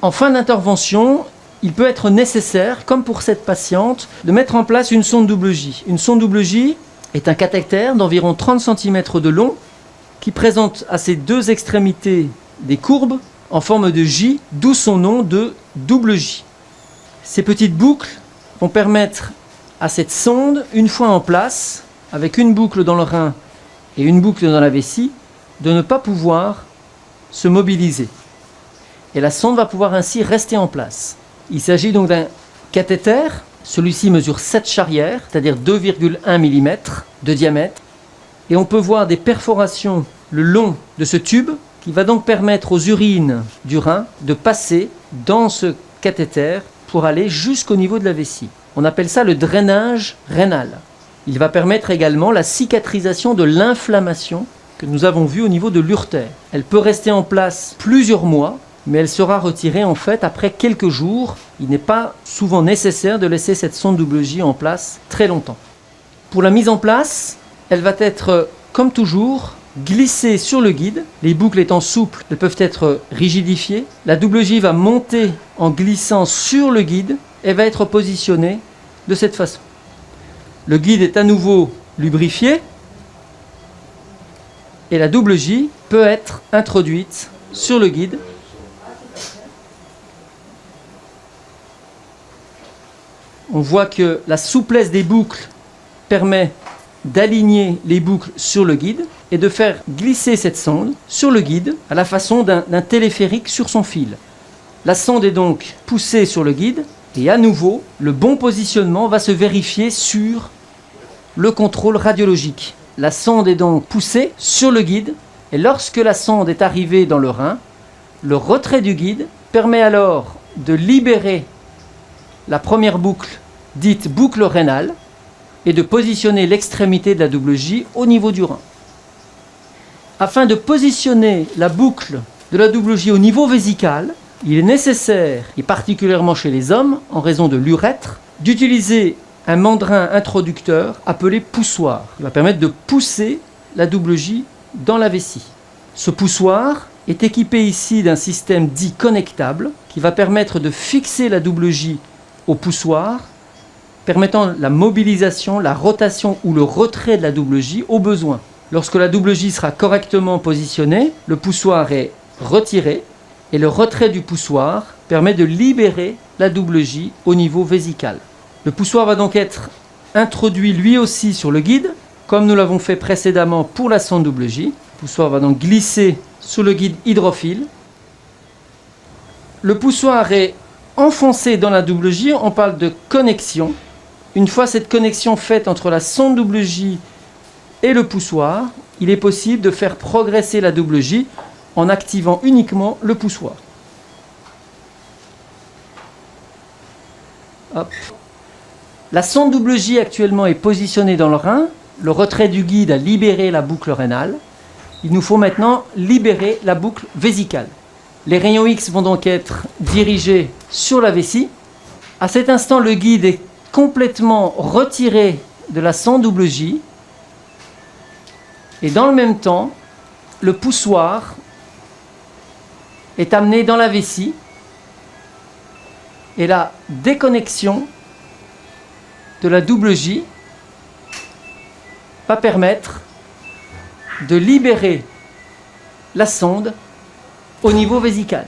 En fin d'intervention, il peut être nécessaire, comme pour cette patiente, de mettre en place une sonde double J. Une sonde double J est un cathéter d'environ 30 cm de long qui présente à ses deux extrémités des courbes en forme de J, d'où son nom de double J. Ces petites boucles vont permettre à cette sonde, une fois en place, avec une boucle dans le rein et une boucle dans la vessie, de ne pas pouvoir se mobiliser. Et la sonde va pouvoir ainsi rester en place. Il s'agit donc d'un cathéter. Celui-ci mesure 7 charrières, c'est-à-dire 2,1 mm de diamètre. Et on peut voir des perforations le long de ce tube qui va donc permettre aux urines du rein de passer dans ce cathéter pour aller jusqu'au niveau de la vessie. On appelle ça le drainage rénal. Il va permettre également la cicatrisation de l'inflammation que nous avons vue au niveau de l'urtère. Elle peut rester en place plusieurs mois, mais elle sera retirée en fait après quelques jours. Il n'est pas souvent nécessaire de laisser cette sonde double J en place très longtemps. Pour la mise en place, elle va être, comme toujours, glissée sur le guide. Les boucles étant souples, elles peuvent être rigidifiées. La double J va monter en glissant sur le guide et va être positionnée de cette façon. Le guide est à nouveau lubrifié et la double J peut être introduite sur le guide. On voit que la souplesse des boucles permet d'aligner les boucles sur le guide et de faire glisser cette sonde sur le guide à la façon d'un téléphérique sur son fil. La sonde est donc poussée sur le guide et à nouveau, le bon positionnement va se vérifier sur le contrôle radiologique. La sonde est donc poussée sur le guide et lorsque la sonde est arrivée dans le rein, le retrait du guide permet alors de libérer la première boucle, dite boucle rénale, et de positionner l'extrémité de la double J au niveau du rein. Afin de positionner la boucle de la double J au niveau vésical, il est nécessaire, et particulièrement chez les hommes, en raison de l'urètre, d'utiliser un mandrin introducteur appelé poussoir. Il va permettre de pousser la double J dans la vessie. Ce poussoir est équipé ici d'un système dit connectable qui va permettre de fixer la double J au poussoir, permettant la mobilisation, la rotation ou le retrait de la double J au besoin. Lorsque la double J sera correctement positionnée, le poussoir est retiré et le retrait du poussoir permet de libérer la double J au niveau vésical. Le poussoir va donc être introduit lui aussi sur le guide, comme nous l'avons fait précédemment pour la sonde double J. Le poussoir va donc glisser sur le guide hydrophile. Le poussoir est enfoncé dans la double J, on parle de connexion. Une fois cette connexion faite entre la sonde double J et le poussoir, il est possible de faire progresser la double J en activant uniquement le poussoir. Hop. La sonde double J actuellement est positionnée dans le rein. Le retrait du guide a libéré la boucle rénale. Il nous faut maintenant libérer la boucle vésicale. Les rayons X vont donc être dirigés sur la vessie. À cet instant, le guide est complètement retiré de la sonde double J. Et dans le même temps, le poussoir est amené dans la vessie. Et la déconnexion de la double J va permettre de libérer la sonde au niveau vésical.